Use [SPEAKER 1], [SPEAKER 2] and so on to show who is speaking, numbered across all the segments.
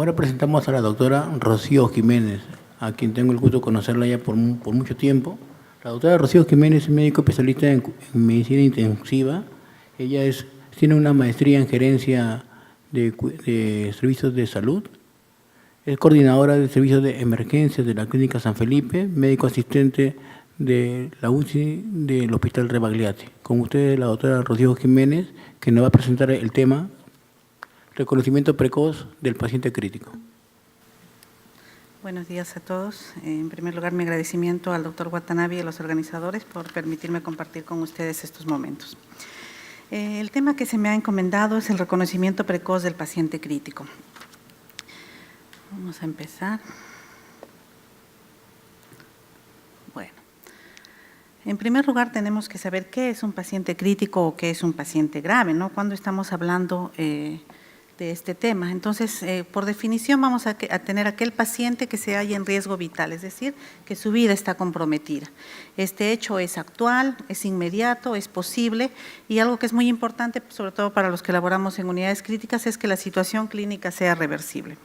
[SPEAKER 1] Ahora presentamos a la doctora Rocío Jiménez, a quien tengo el gusto de conocerla ya por mucho tiempo. La doctora Rocío Jiménez es médico especialista en medicina intensiva. Ella tiene una maestría en gerencia de servicios de salud. Es coordinadora de servicios de emergencia de la Clínica San Felipe, médico asistente de la UCI del Hospital Rebagliati. Con ustedes la doctora Rocío Jiménez, que nos va a presentar el tema reconocimiento precoz del paciente crítico.
[SPEAKER 2] Buenos días a todos. En primer lugar, mi agradecimiento al doctor Watanabe y a los organizadores por permitirme compartir con ustedes estos momentos. El tema que se me ha encomendado es el reconocimiento precoz del paciente crítico. Vamos a empezar. Bueno, en primer lugar tenemos que saber qué es un paciente crítico o qué es un paciente grave, ¿no? Cuando estamos hablando de este tema. Entonces, por definición vamos a tener aquel paciente que se halla en riesgo vital, es decir, que su vida está comprometida. Este hecho es actual, es inmediato, es posible y algo que es muy importante, sobre todo para los que laboramos en unidades críticas, es que la situación clínica sea reversible.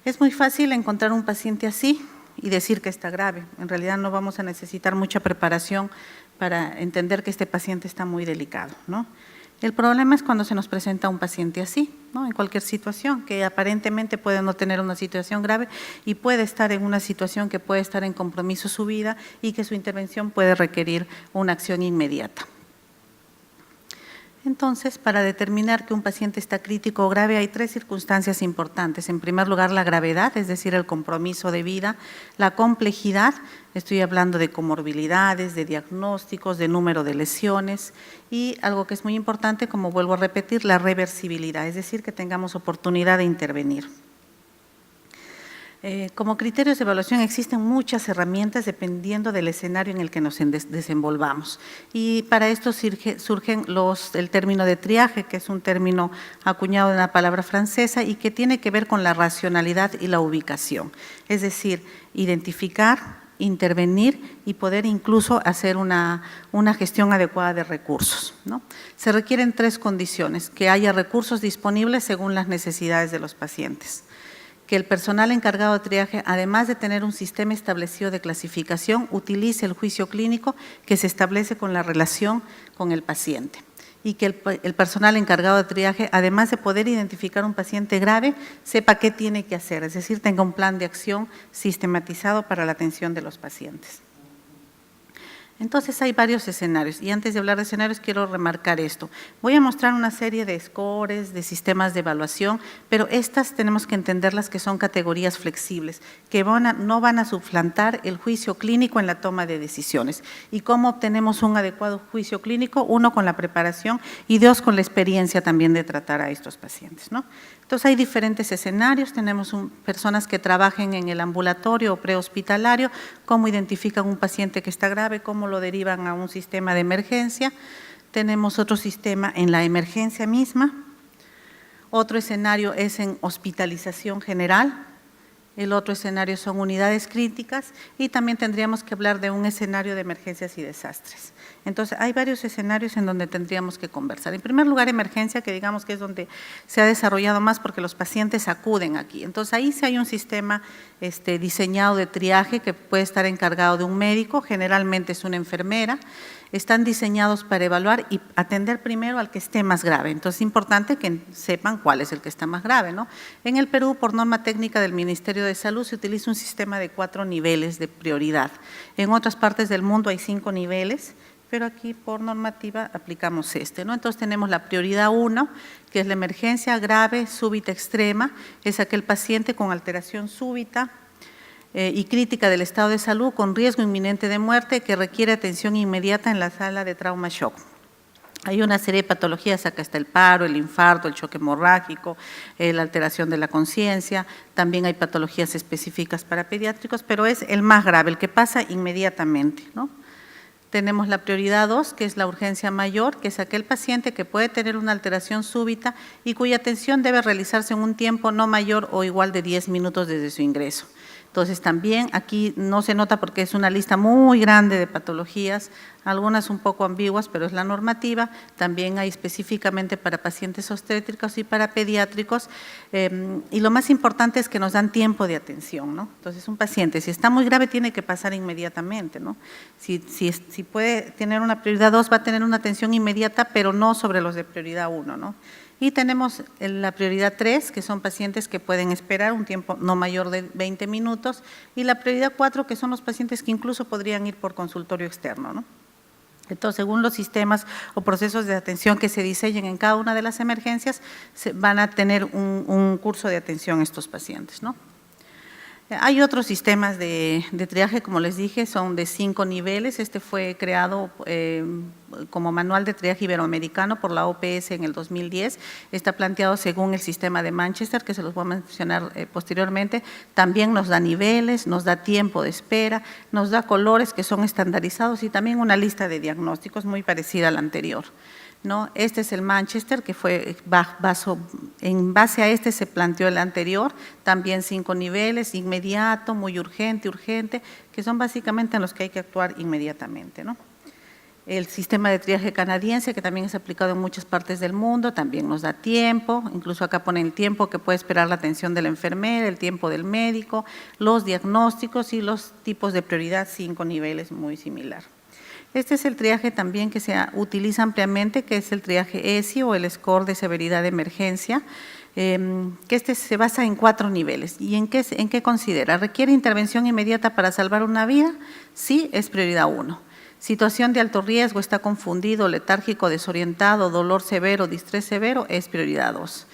[SPEAKER 2] Es muy fácil encontrar un paciente así y decir que está grave. En realidad no vamos a necesitar mucha preparación para entender que este paciente está muy delicado, ¿no? El problema es cuando se nos presenta un paciente así, ¿no? En cualquier situación, que aparentemente puede no tener una situación grave y puede estar en una situación que puede estar en compromiso su vida y que su intervención puede requerir una acción inmediata. Entonces, para determinar que un paciente está crítico o grave hay tres circunstancias importantes. En primer lugar, la gravedad, es decir, el compromiso de vida, la complejidad, estoy hablando de comorbilidades, de diagnósticos, de número de lesiones y algo que es muy importante, como vuelvo a repetir, la reversibilidad, es decir, que tengamos oportunidad de intervenir. Como criterios de evaluación existen muchas herramientas dependiendo del escenario en el que nos desenvolvamos y para esto surgen el término de triaje, que es un término acuñado de una palabra francesa y que tiene que ver con la racionalidad y la ubicación, es decir, identificar, intervenir y poder incluso hacer una gestión adecuada de recursos, ¿no? Se requieren tres condiciones: que haya recursos disponibles según las necesidades de los pacientes, que el personal encargado de triaje, además de tener un sistema establecido de clasificación, utilice el juicio clínico que se establece con la relación con el paciente y que el personal encargado de triaje, además de poder identificar un paciente grave, sepa qué tiene que hacer, es decir, tenga un plan de acción sistematizado para la atención de los pacientes. Entonces hay varios escenarios y antes de hablar de escenarios quiero remarcar esto. Voy a mostrar una serie de scores, de sistemas de evaluación, pero estas tenemos que entenderlas que son categorías flexibles, que no van a suplantar el juicio clínico en la toma de decisiones. ¿Y cómo obtenemos un adecuado juicio clínico? Uno, con la preparación y dos, con la experiencia también de tratar a estos pacientes, ¿no? Entonces hay diferentes escenarios, tenemos personas que trabajen en el ambulatorio o prehospitalario, cómo identifican un paciente que está grave, cómo lo derivan a un sistema de emergencia. Tenemos otro sistema en la emergencia misma, otro escenario es en hospitalización general, el otro escenario son unidades críticas y también tendríamos que hablar de un escenario de emergencias y desastres. Entonces, hay varios escenarios en donde tendríamos que conversar. En primer lugar, emergencia, que digamos que es donde se ha desarrollado más porque los pacientes acuden aquí. Entonces, ahí sí hay un sistema diseñado de triaje que puede estar encargado de un médico, generalmente es una enfermera. Están diseñados para evaluar y atender primero al que esté más grave. Entonces, es importante que sepan cuál es el que está más grave, ¿no? En el Perú, por norma técnica del Ministerio de Salud, se utiliza un sistema de 4 niveles de prioridad. En otras partes del mundo hay 5 niveles, pero aquí por normativa aplicamos ¿no? Entonces tenemos la prioridad 1, que es la emergencia grave, súbita, extrema, es aquel paciente con alteración súbita y crítica del estado de salud con riesgo inminente de muerte que requiere atención inmediata en la sala de trauma shock. Hay una serie de patologías, acá está el paro, el infarto, el choque hemorrágico, la alteración de la conciencia, también hay patologías específicas para pediátricos, pero es el más grave, el que pasa inmediatamente, ¿no? Tenemos la prioridad 2, que es la urgencia mayor, que es aquel paciente que puede tener una alteración súbita y cuya atención debe realizarse en un tiempo no mayor o igual de 10 minutos desde su ingreso. Entonces también aquí no se nota porque es una lista muy grande de patologías, algunas un poco ambiguas, pero es la normativa. También hay específicamente para pacientes obstétricos y para pediátricos. Y lo más importante es que nos dan tiempo de atención, ¿no? Entonces, un paciente, si está muy grave, tiene que pasar inmediatamente, ¿no? Si puede tener una prioridad 2, va a tener una atención inmediata, pero no sobre los de prioridad 1, ¿no? Y tenemos la prioridad 3, que son pacientes que pueden esperar un tiempo no mayor de 20 minutos, y la prioridad 4, que son los pacientes que incluso podrían ir por consultorio externo, ¿no? Entonces, según los sistemas o procesos de atención que se diseñen en cada una de las emergencias, van a tener un curso de atención estos pacientes, ¿no? Hay otros sistemas de triaje, como les dije, son de 5 niveles. Este fue creado como manual de triaje iberoamericano por la OPS en el 2010. Está planteado según el sistema de Manchester, que se los voy a mencionar posteriormente. También nos da niveles, nos da tiempo de espera, nos da colores que son estandarizados y también una lista de diagnósticos muy parecida a la anterior, ¿no? Este es el Manchester, que fue en base a este se planteó el anterior, también 5 niveles, inmediato, muy urgente, que son básicamente en los que hay que actuar inmediatamente, ¿no? El sistema de triaje canadiense, que también es aplicado en muchas partes del mundo, también nos da tiempo, incluso acá pone el tiempo que puede esperar la atención de la enfermera, el tiempo del médico, los diagnósticos y los tipos de prioridad, 5 niveles, muy similar. Este es el triaje también que se utiliza ampliamente, que es el triaje ESI o el Score de Severidad de Emergencia, que este se basa en 4 niveles. ¿Y en qué considera? ¿Requiere intervención inmediata para salvar una vida? Sí, es prioridad 1. Situación de alto riesgo, está confundido, letárgico, desorientado, dolor severo, distrés severo, es prioridad 2.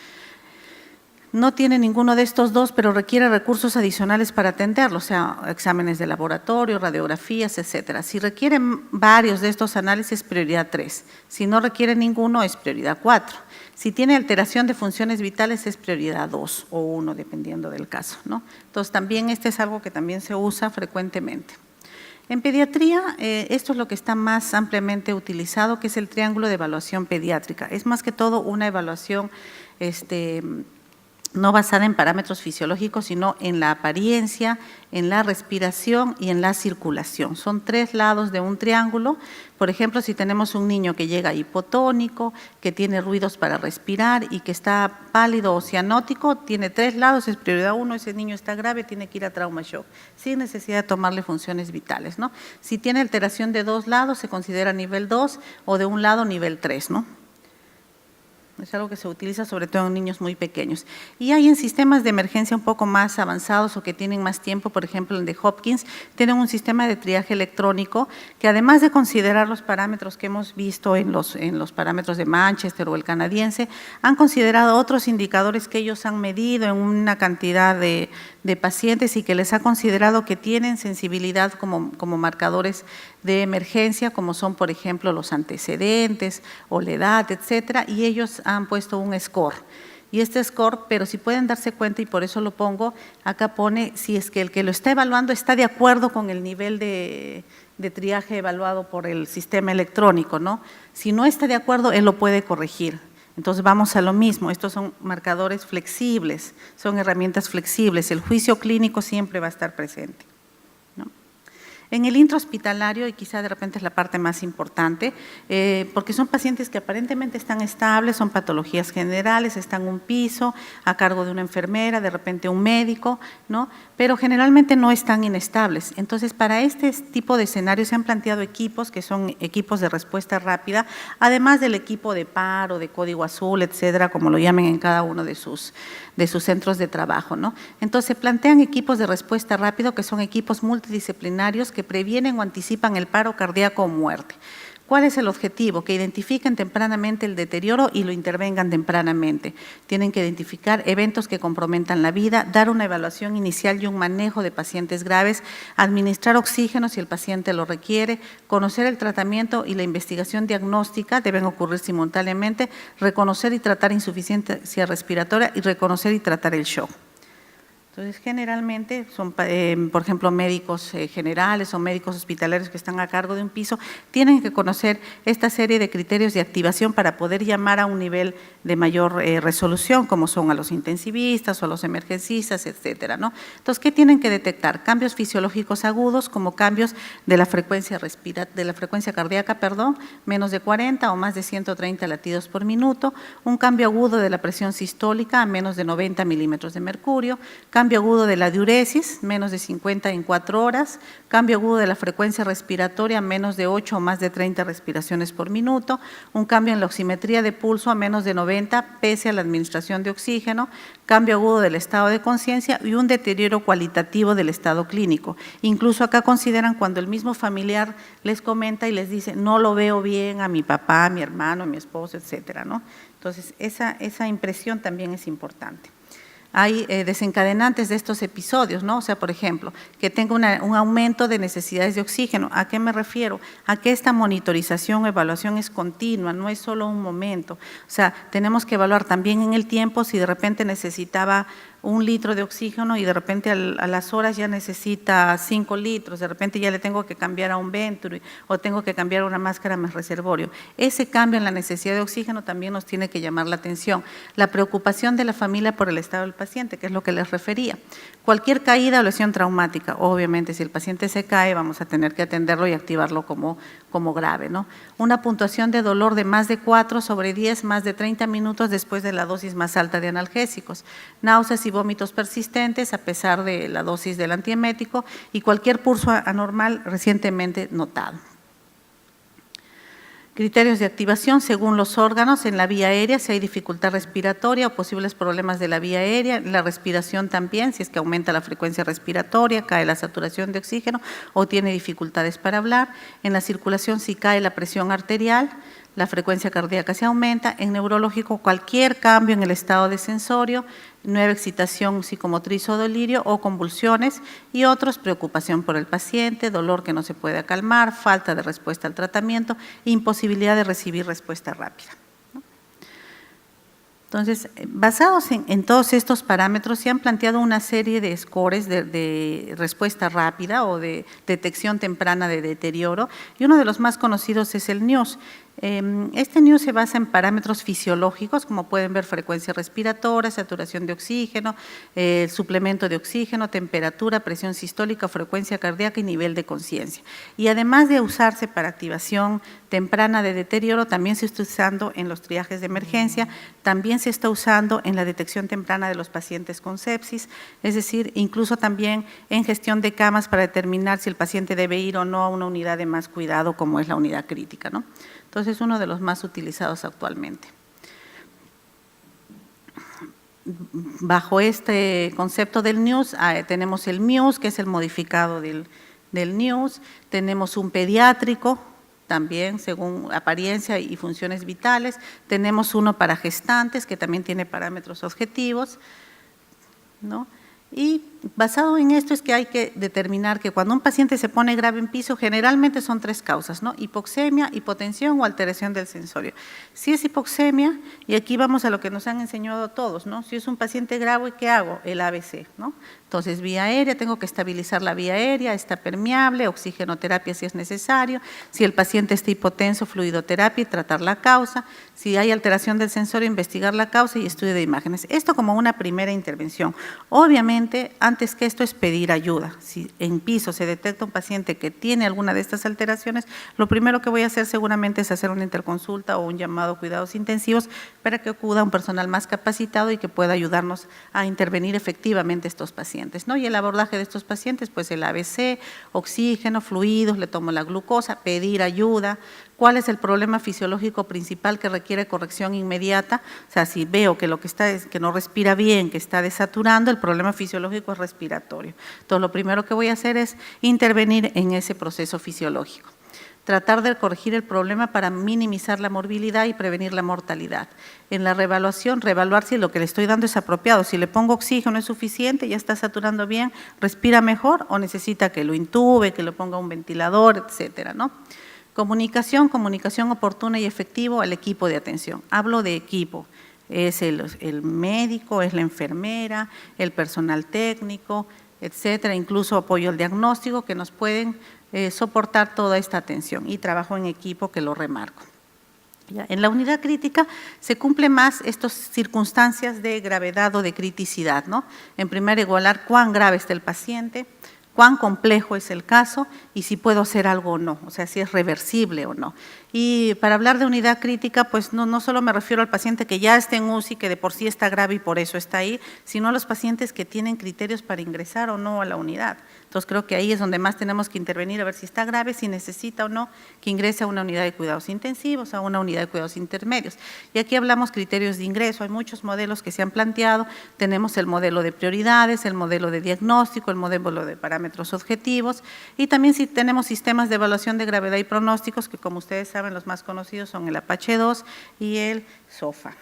[SPEAKER 2] No tiene ninguno de estos 2, pero requiere recursos adicionales para atenderlo, o sea, exámenes de laboratorio, radiografías, etcétera. Si requieren varios de estos análisis, prioridad 3. Si no requiere ninguno, es prioridad 4. Si tiene alteración de funciones vitales, es prioridad 2 o 1, dependiendo del caso, ¿no? Entonces, también este es algo que también se usa frecuentemente. En pediatría, esto es lo que está más ampliamente utilizado, que es el triángulo de evaluación pediátrica. Es más que todo una evaluación no basada en parámetros fisiológicos, sino en la apariencia, en la respiración y en la circulación. Son 3 lados de un triángulo. Por ejemplo, si tenemos un niño que llega hipotónico, que tiene ruidos para respirar y que está pálido o cianótico, tiene 3 lados, es prioridad 1, ese niño está grave, tiene que ir a trauma shock, sin necesidad de tomarle funciones vitales, ¿no? Si tiene alteración de 2 lados, se considera nivel 2 o de un lado nivel 3, ¿no? Es algo que se utiliza sobre todo en niños muy pequeños. Y hay en sistemas de emergencia un poco más avanzados o que tienen más tiempo, por ejemplo, el de Hopkins, tienen un sistema de triaje electrónico que además de considerar los parámetros que hemos visto en los parámetros de Manchester o el canadiense, han considerado otros indicadores que ellos han medido en una cantidad de pacientes y que les ha considerado que tienen sensibilidad como marcadores de emergencia, como son, por ejemplo, los antecedentes o la edad, etcétera, y ellos han puesto un score. Y este score, pero si pueden darse cuenta, y por eso lo pongo, acá pone si es que el que lo está evaluando está de acuerdo con el nivel de triaje evaluado por el sistema electrónico, ¿no? Si no está de acuerdo, él lo puede corregir. Entonces vamos a lo mismo, estos son marcadores flexibles, son herramientas flexibles, el juicio clínico siempre va a estar presente, ¿no? En el intrahospitalario, y quizá de repente es la parte más importante, porque son pacientes que aparentemente están estables, son patologías generales, están en un piso, a cargo de una enfermera, de repente un médico, ¿no? Pero generalmente no están inestables. Entonces, para este tipo de escenarios se han planteado equipos que son equipos de respuesta rápida, además del equipo de paro, de código azul, etcétera, como lo llamen en cada uno de sus centros de trabajo, ¿no? Entonces, se plantean equipos de respuesta rápido, que son equipos multidisciplinarios que previenen o anticipan el paro cardíaco o muerte. ¿Cuál es el objetivo? Que identifiquen tempranamente el deterioro y lo intervengan tempranamente. Tienen que identificar eventos que comprometan la vida, dar una evaluación inicial y un manejo de pacientes graves, administrar oxígeno si el paciente lo requiere, conocer el tratamiento y la investigación diagnóstica, deben ocurrir simultáneamente, reconocer y tratar insuficiencia respiratoria y reconocer y tratar el shock. Entonces, generalmente son, por ejemplo, médicos generales o médicos hospitalarios que están a cargo de un piso, tienen que conocer esta serie de criterios de activación para poder llamar a un nivel de mayor resolución, como son a los intensivistas o a los emergencistas, etcétera, ¿no? Entonces, ¿qué tienen que detectar? Cambios fisiológicos agudos, como cambios de la frecuencia cardíaca, menos de 40 o más de 130 latidos por minuto, un cambio agudo de la presión sistólica a menos de 90 milímetros de mercurio, cambio agudo de la diuresis, menos de 50 en 4 horas, cambio agudo de la frecuencia respiratoria, menos de 8 o más de 30 respiraciones por minuto, un cambio en la oximetría de pulso a menos de 90 pese a la administración de oxígeno, cambio agudo del estado de conciencia y un deterioro cualitativo del estado clínico. Incluso acá consideran cuando el mismo familiar les comenta y les dice, no lo veo bien a mi papá, a mi hermano, a mi esposo, etcétera, ¿no? Entonces, esa impresión también es importante. Hay desencadenantes de estos episodios, ¿no? O sea, por ejemplo, que tenga un aumento de necesidades de oxígeno. ¿A qué me refiero? A que esta monitorización o evaluación es continua, no es solo un momento. O sea, tenemos que evaluar también en el tiempo si de repente necesitaba 1 litro de oxígeno y de repente a las horas ya necesita 5 litros, de repente ya le tengo que cambiar a un Venturi o tengo que cambiar a una máscara más reservorio. Ese cambio en la necesidad de oxígeno también nos tiene que llamar la atención. La preocupación de la familia por el estado del paciente, que es lo que les refería. Cualquier caída o lesión traumática, obviamente si el paciente se cae vamos a tener que atenderlo y activarlo como grave, ¿no? Una puntuación de dolor de más de 4/10, más de 30 minutos después de la dosis más alta de analgésicos, náuseas y vómitos persistentes a pesar de la dosis del antiemético y cualquier pulso anormal recientemente notado. Criterios de activación según los órganos en la vía aérea, si hay dificultad respiratoria o posibles problemas de la vía aérea, la respiración también, si es que aumenta la frecuencia respiratoria, cae la saturación de oxígeno o tiene dificultades para hablar, en la circulación si cae la presión arterial, la frecuencia cardíaca se aumenta, en neurológico cualquier cambio en el estado de sensorio, nueva excitación psicomotriz o delirio o convulsiones y otros, preocupación por el paciente, dolor que no se puede calmar, falta de respuesta al tratamiento, imposibilidad de recibir respuesta rápida. Entonces, basados en todos estos parámetros, se han planteado una serie de scores de respuesta rápida o de detección temprana de deterioro, y uno de los más conocidos es el NIOS. Este NIOS se basa en parámetros fisiológicos, como pueden ver, frecuencia respiratoria, saturación de oxígeno, suplemento de oxígeno, temperatura, presión sistólica, frecuencia cardíaca y nivel de conciencia. Y además de usarse para activación temprana de deterioro, también se está usando en los triajes de emergencia, también se está usando en la detección temprana de los pacientes con sepsis, es decir, incluso también en gestión de camas para determinar si el paciente debe ir o no a una unidad de más cuidado como es la unidad crítica, ¿no? Entonces, es uno de los más utilizados actualmente. Bajo este concepto del NIOS, tenemos el MIUS, que es el modificado del NIOS, tenemos un pediátrico, también según apariencia y funciones vitales, tenemos uno para gestantes, que también tiene parámetros objetivos, ¿no? Y basado en esto es que hay que determinar que cuando un paciente se pone grave en piso, generalmente son 3 causas, ¿no? Hipoxemia, hipotensión o alteración del sensorio. Si es hipoxemia, y aquí vamos a lo que nos han enseñado todos, ¿no? Si es un paciente grave, ¿qué hago? El ABC, ¿no? Entonces, vía aérea, tengo que estabilizar la vía aérea, está permeable, oxigenoterapia si es necesario, si el paciente está hipotenso, fluidoterapia y tratar la causa, si hay alteración del sensorio, investigar la causa y estudio de imágenes. Esto como una primera intervención. Obviamente, antes que esto es pedir ayuda. Si en piso se detecta un paciente que tiene alguna de estas alteraciones, lo primero que voy a hacer seguramente es hacer una interconsulta o un llamado a cuidados intensivos para que acuda un personal más capacitado y que pueda ayudarnos a intervenir efectivamente estos pacientes, ¿no? Y el abordaje de estos pacientes, pues el ABC, oxígeno, fluidos, le tomo la glucosa, pedir ayuda. ¿Cuál es el problema fisiológico principal que requiere corrección inmediata? O sea, si veo que lo que está es que no respira bien, que está desaturando, el problema fisiológico es respiratorio. Entonces, lo primero que voy a hacer es intervenir en ese proceso fisiológico. Tratar de corregir el problema para minimizar la morbilidad y prevenir la mortalidad. En la reevaluación, reevaluar si lo que le estoy dando es apropiado. Si le pongo oxígeno es suficiente, ya está saturando bien, respira mejor o necesita que lo intube, que le ponga un ventilador, etcétera, ¿no? Comunicación oportuna y efectiva al equipo de atención. Hablo de equipo. Es el médico, es la enfermera, el personal técnico, etcétera, incluso apoyo al diagnóstico que nos pueden soportar toda esta atención y trabajo en equipo que lo remarco. Ya, en la unidad crítica se cumple más estas circunstancias de gravedad o de criticidad, ¿no? En primer, igualar cuán grave está el paciente, cuán complejo es el caso y si puedo hacer algo o no, o sea, si es reversible o no. Y para hablar de unidad crítica, pues no solo me refiero al paciente que ya está en UCI, que de por sí está grave y por eso está ahí, sino a los pacientes que tienen criterios para ingresar o no a la unidad. Entonces creo que ahí es donde más tenemos que intervenir, a ver si está grave, si necesita o no que ingrese a una unidad de cuidados intensivos, a una unidad de cuidados intermedios. Y aquí hablamos criterios de ingreso, hay muchos modelos que se han planteado, tenemos el modelo de prioridades, el modelo de diagnóstico, el modelo de parámetros objetivos y también si tenemos sistemas de evaluación de gravedad y pronósticos que como ustedes saben los más conocidos son el Apache 2 y el SOFA.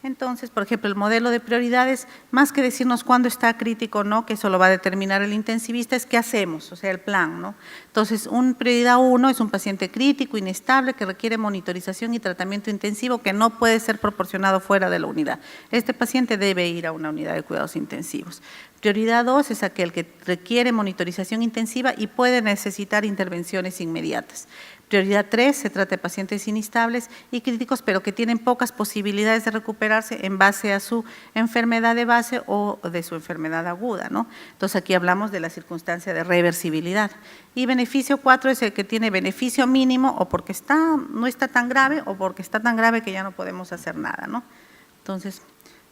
[SPEAKER 2] Entonces, por ejemplo, el modelo de prioridades, más que decirnos cuándo está crítico o no, que eso lo va a determinar el intensivista, es qué hacemos, o sea, el plan, ¿no? Entonces, prioridad 1 es un paciente crítico, inestable, que requiere monitorización y tratamiento intensivo que no puede ser proporcionado fuera de la unidad. Este paciente debe ir a una unidad de cuidados intensivos. Prioridad 2 es aquel que requiere monitorización intensiva y puede necesitar intervenciones inmediatas. Prioridad 3 se trata de pacientes inestables y críticos, pero que tienen pocas posibilidades de recuperarse en base a su enfermedad de base o de su enfermedad aguda, ¿no? Entonces, aquí hablamos de la circunstancia de reversibilidad. Y beneficio 4 es el que tiene beneficio mínimo o porque no está tan grave o porque está tan grave que ya no podemos hacer nada, ¿no? Entonces,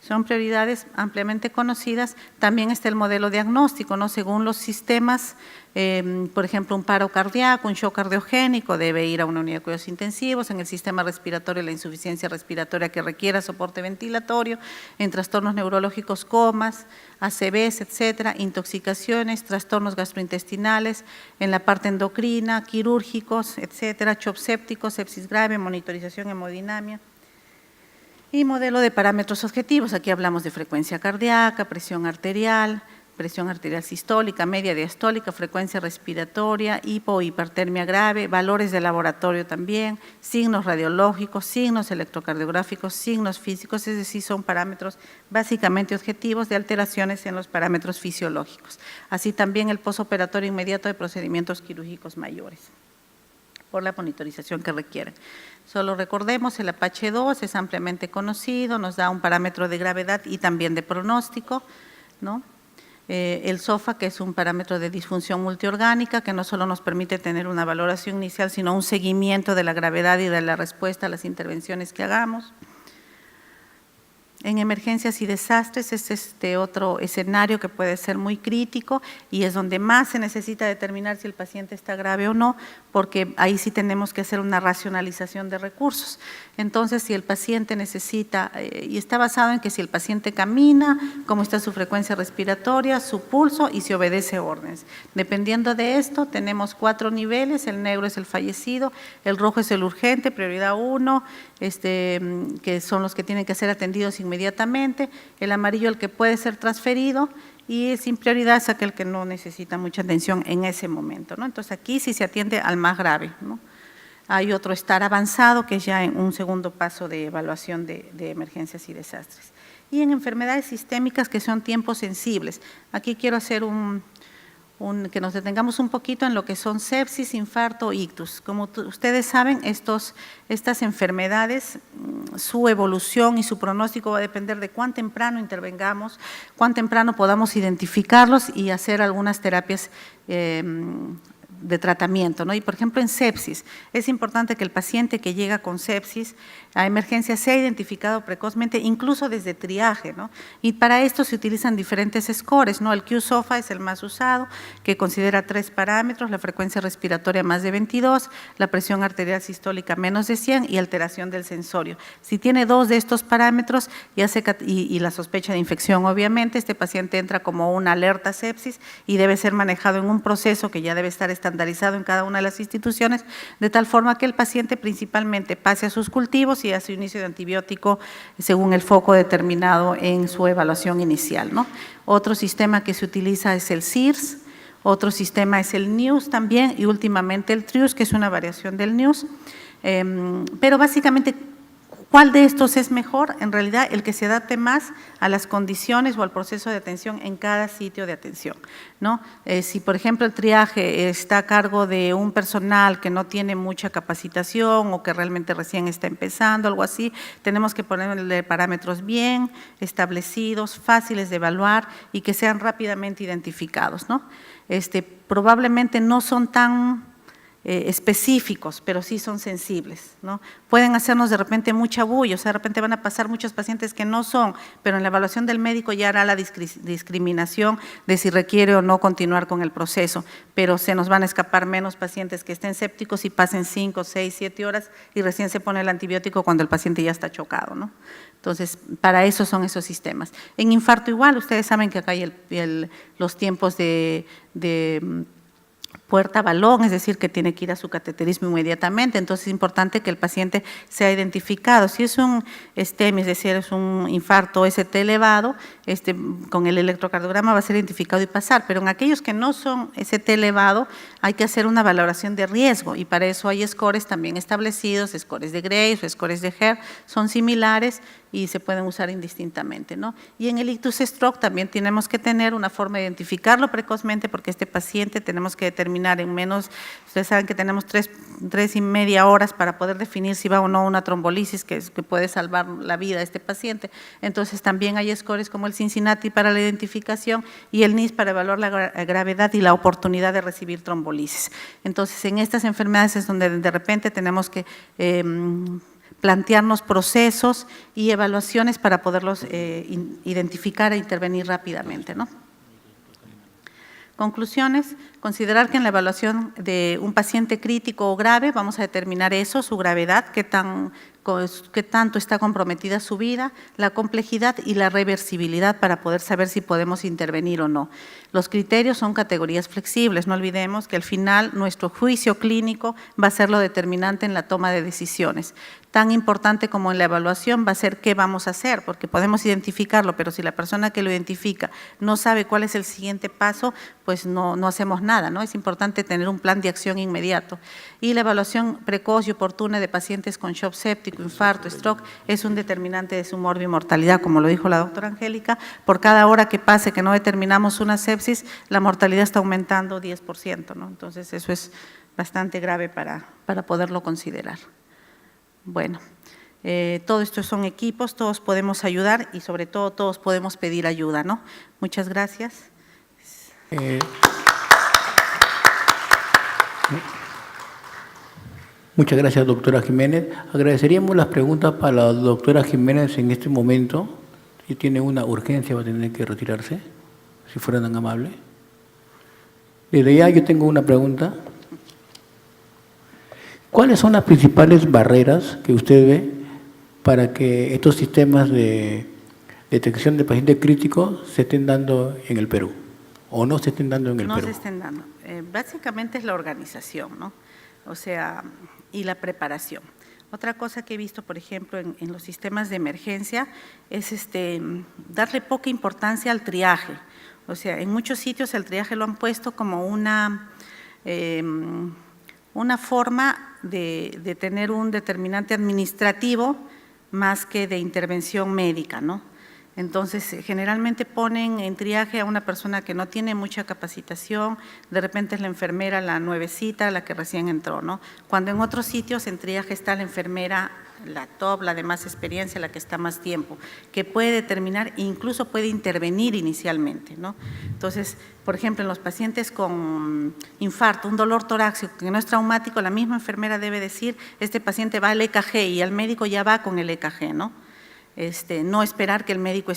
[SPEAKER 2] son prioridades ampliamente conocidas. También está el modelo diagnóstico, ¿no? Según los sistemas, por ejemplo, un paro cardíaco, un shock cardiogénico, debe ir a una unidad de cuidados intensivos. En el sistema respiratorio, la insuficiencia respiratoria que requiera soporte ventilatorio, en trastornos neurológicos, comas, ACVs, etcétera, intoxicaciones, trastornos gastrointestinales, en la parte endocrina, quirúrgicos, etcétera, shock séptico, sepsis grave, monitorización hemodinamia. Y modelo de parámetros objetivos, aquí hablamos de frecuencia cardíaca, presión arterial sistólica, media diastólica, frecuencia respiratoria, hipo o hipertermia grave, valores de laboratorio también, signos radiológicos, signos electrocardiográficos, signos físicos, es decir, son parámetros básicamente objetivos de alteraciones en los parámetros fisiológicos. Así también el posoperatorio inmediato de procedimientos quirúrgicos mayores, por la monitorización que requieren. Solo recordemos, el Apache 2 es ampliamente conocido, nos da un parámetro de gravedad y también de pronóstico, ¿no? El SOFA, que es un parámetro de disfunción multiorgánica, que no solo nos permite tener una valoración inicial, sino un seguimiento de la gravedad y de la respuesta a las intervenciones que hagamos. En emergencias y desastres es este otro escenario que puede ser muy crítico y es donde más se necesita determinar si el paciente está grave o no, porque ahí sí tenemos que hacer una racionalización de recursos. Entonces, si el paciente necesita, y está basado en que si el paciente camina, cómo está su frecuencia respiratoria, su pulso y si obedece órdenes. Dependiendo de esto, tenemos 4 niveles, el negro es el fallecido, el rojo es el urgente, prioridad 1, que son los que tienen que ser atendidos inmediatamente, el amarillo el que puede ser transferido y sin prioridad es aquel que no necesita mucha atención en ese momento, ¿no? Entonces aquí sí se atiende al más grave, ¿no? Hay otro estar avanzado que es ya en un segundo paso de evaluación de emergencias y desastres. Y en enfermedades sistémicas que son tiempos sensibles, aquí quiero hacer que nos detengamos un poquito en lo que son sepsis, infarto, ictus. Como ustedes saben, estas enfermedades, su evolución y su pronóstico va a depender de cuán temprano intervengamos, cuán temprano podamos identificarlos y hacer algunas terapias de tratamiento, ¿no? Y por ejemplo en sepsis, es importante que el paciente que llega con sepsis a emergencia sea identificado precozmente, incluso desde triaje, ¿no? Y para esto se utilizan diferentes scores, ¿no? El Q-SOFA es el más usado, que considera 3 parámetros, la frecuencia respiratoria más de 22, la presión arterial sistólica menos de 100 y alteración del sensorio. Si tiene 2 de estos parámetros y la sospecha de infección, obviamente, este paciente entra como una alerta sepsis y debe ser manejado en un proceso que ya debe estar estandarizado en cada una de las instituciones, de tal forma que el paciente principalmente pase a sus cultivos y a su inicio de antibiótico según el foco determinado en su evaluación inicial, ¿no? Otro sistema que se utiliza es el CIRS, otro sistema es el NIUS también y últimamente el TRIUS, que es una variación del NIUS, pero básicamente ¿Cuál de estos es mejor? En realidad, el que se adapte más a las condiciones o al proceso de atención en cada sitio de atención, ¿no? Si, por ejemplo, el triaje está a cargo de un personal que no tiene mucha capacitación o que realmente recién está empezando, algo así, tenemos que ponerle parámetros bien establecidos, fáciles de evaluar y que sean rápidamente identificados, ¿no? Probablemente no son tan específicos, pero sí son sensibles, ¿no? Pueden hacernos de repente mucha bulla, o sea, de repente van a pasar muchos pacientes que no son, pero en la evaluación del médico ya hará la discriminación de si requiere o no continuar con el proceso, pero se nos van a escapar menos pacientes que estén sépticos y pasen 5, 6, 7 horas y recién se pone el antibiótico cuando el paciente ya está chocado, ¿no? Entonces, para eso son esos sistemas. En infarto igual, ustedes saben que acá hay los tiempos de puerta balón, es decir, que tiene que ir a su cateterismo inmediatamente, entonces es importante que el paciente sea identificado. Si es un STEMI, es decir, es un infarto ST elevado, con el electrocardiograma va a ser identificado y pasar, pero en aquellos que no son ST elevado hay que hacer una valoración de riesgo y para eso hay scores también establecidos, scores de Graves o scores de Hare, son similares y se pueden usar indistintamente, ¿no? Y en el ictus stroke también tenemos que tener una forma de identificarlo precozmente porque este paciente tenemos que determinar en menos, ustedes saben que tenemos 3,5 horas para poder definir si va o no una trombolisis que puede salvar la vida de este paciente. Entonces también hay scores como el Cincinnati para la identificación y el NIS para evaluar la gravedad y la oportunidad de recibir trombolisis. Entonces en estas enfermedades es donde de repente tenemos que plantearnos procesos y evaluaciones para poderlos identificar e intervenir rápidamente, ¿no? Conclusiones, considerar que en la evaluación de un paciente crítico o grave vamos a determinar eso, su gravedad, qué tanto está comprometida su vida, la complejidad y la reversibilidad para poder saber si podemos intervenir o no. Los criterios son categorías flexibles, no olvidemos que al final nuestro juicio clínico va a ser lo determinante en la toma de decisiones. Tan importante como en la evaluación va a ser qué vamos a hacer, porque podemos identificarlo, pero si la persona que lo identifica no sabe cuál es el siguiente paso, pues no hacemos nada, ¿no? Es importante tener un plan de acción inmediato. Y la evaluación precoz y oportuna de pacientes con shock séptico, infarto, stroke, es un determinante de su morbimortalidad, como lo dijo la doctora Angélica. Por cada hora que pase que no determinamos una sepsis, la mortalidad está aumentando 10%, ¿no? Entonces eso es bastante grave para poderlo considerar. Bueno, todo esto son equipos, todos podemos ayudar y sobre todo todos podemos pedir ayuda, ¿no? Muchas gracias.
[SPEAKER 1] Muchas gracias, doctora Jiménez. Agradeceríamos las preguntas para la doctora Jiménez en este momento. Si tiene una urgencia va a tener que retirarse, si fuera tan amable. Desde ya yo tengo una pregunta. ¿Cuáles son las principales barreras que usted ve para que estos sistemas de detección de pacientes críticos se estén dando en el Perú o no se estén dando en el Perú?
[SPEAKER 2] No se estén dando. Básicamente es la organización, ¿no? O sea, y la preparación. Otra cosa que he visto, por ejemplo, en los sistemas de emergencia es darle poca importancia al triaje. O sea, en muchos sitios el triaje lo han puesto como una forma de tener un determinante administrativo más que de intervención médica, ¿no? Entonces, generalmente ponen en triaje a una persona que no tiene mucha capacitación, de repente es la enfermera, la nuevecita, la que recién entró, ¿no? Cuando en otros sitios en triaje está la enfermera, la top, la de más experiencia, la que está más tiempo, que puede determinar e incluso puede intervenir inicialmente, ¿no? Entonces, por ejemplo, en los pacientes con infarto, un dolor torácico que no es traumático, la misma enfermera debe decir, este paciente va al EKG y el médico ya va con el EKG, ¿no? No esperar que el médico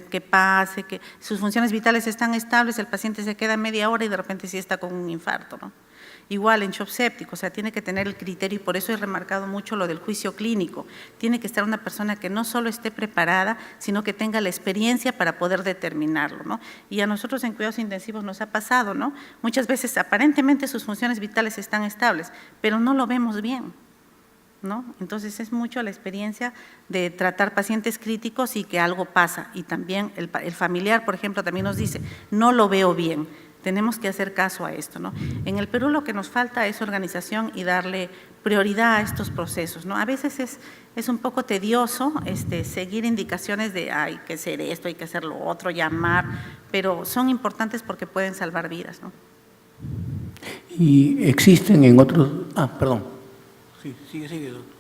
[SPEAKER 2] que pase, que sus funciones vitales están estables, el paciente se queda media hora y de repente sí está con un infarto, ¿no? Igual en shock séptico, o sea, tiene que tener el criterio y por eso he remarcado mucho lo del juicio clínico. Tiene que estar una persona que no solo esté preparada, sino que tenga la experiencia para poder determinarlo, ¿no? Y a nosotros en cuidados intensivos nos ha pasado, ¿no? Muchas veces aparentemente sus funciones vitales están estables, pero no lo vemos bien, ¿no? Entonces es mucho la experiencia de tratar pacientes críticos y que algo pasa. Y también el familiar, por ejemplo, también nos dice, no lo veo bien. Tenemos que hacer caso a esto, ¿no? En el Perú lo que nos falta es organización y darle prioridad a estos procesos, ¿no? A veces es un poco tedioso seguir indicaciones de hay que hacer esto, hay que hacer lo otro, llamar, pero son importantes porque pueden salvar vidas, ¿no?
[SPEAKER 1] Y existen en otros… perdón. Sí, sigue, doctor.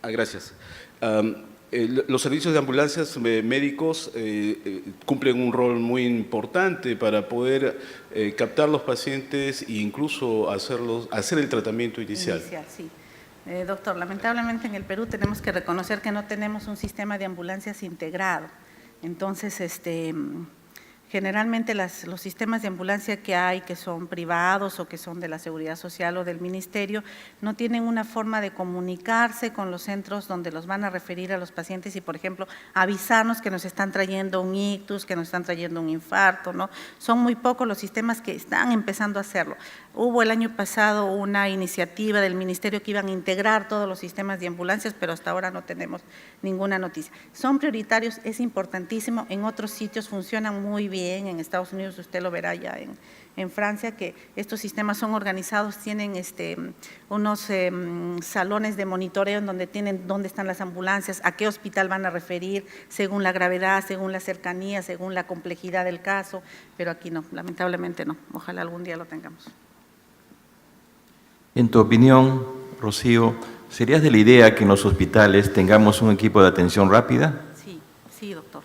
[SPEAKER 3] Gracias. Los servicios de ambulancias médicos cumplen un rol muy importante para poder captar los pacientes e incluso hacer el tratamiento inicial.
[SPEAKER 2] Sí. Doctor, lamentablemente en el Perú tenemos que reconocer que no tenemos un sistema de ambulancias integrado. Entonces, generalmente los sistemas de ambulancia que hay, que son privados o que son de la Seguridad Social o del Ministerio, no tienen una forma de comunicarse con los centros donde los van a referir a los pacientes y, por ejemplo, avisarnos que nos están trayendo un ictus, que nos están trayendo un infarto, ¿no? Son muy pocos los sistemas que están empezando a hacerlo. Hubo el año pasado una iniciativa del Ministerio que iban a integrar todos los sistemas de ambulancias, pero hasta ahora no tenemos ninguna noticia. Son prioritarios, es importantísimo, en otros sitios funcionan muy bien, en Estados Unidos usted lo verá ya en Francia, que estos sistemas son organizados, tienen unos salones de monitoreo en donde tienen dónde están las ambulancias, a qué hospital van a referir, según la gravedad, según la cercanía, según la complejidad del caso, pero aquí no, lamentablemente no. Ojalá algún día lo tengamos.
[SPEAKER 4] En tu opinión, Rocío, ¿serías de la idea que en los hospitales tengamos un equipo de atención rápida?
[SPEAKER 2] Sí, doctor.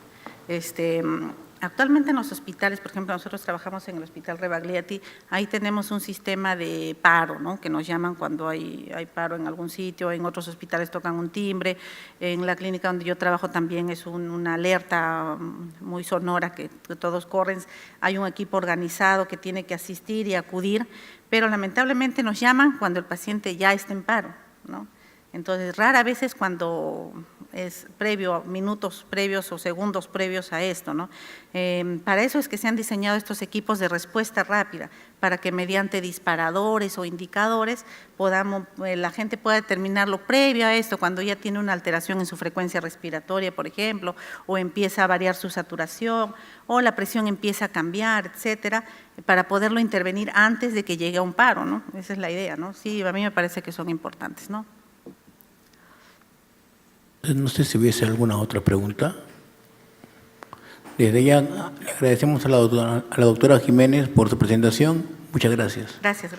[SPEAKER 2] Actualmente en los hospitales, por ejemplo, nosotros trabajamos en el Hospital Rebagliati, ahí tenemos un sistema de paro, ¿no? Que nos llaman cuando hay paro en algún sitio, en otros hospitales tocan un timbre, en la clínica donde yo trabajo también es una alerta muy sonora que todos corren, hay un equipo organizado que tiene que asistir y acudir, pero lamentablemente nos llaman cuando el paciente ya está en paro, ¿no? Entonces, rara vez es cuando es minutos previos o segundos previos a esto, ¿no? Para eso es que se han diseñado estos equipos de respuesta rápida, para que mediante disparadores o indicadores la gente pueda determinarlo previo a esto, cuando ya tiene una alteración en su frecuencia respiratoria, por ejemplo, o empieza a variar su saturación, o la presión empieza a cambiar, etcétera, para poderlo intervenir antes de que llegue a un paro, ¿no? Esa es la idea, ¿no? Sí, a mí me parece que son importantes, ¿no?
[SPEAKER 1] No sé si hubiese alguna otra pregunta. Desde ya le agradecemos a la doctora Jiménez por su presentación. Muchas gracias.
[SPEAKER 2] Gracias.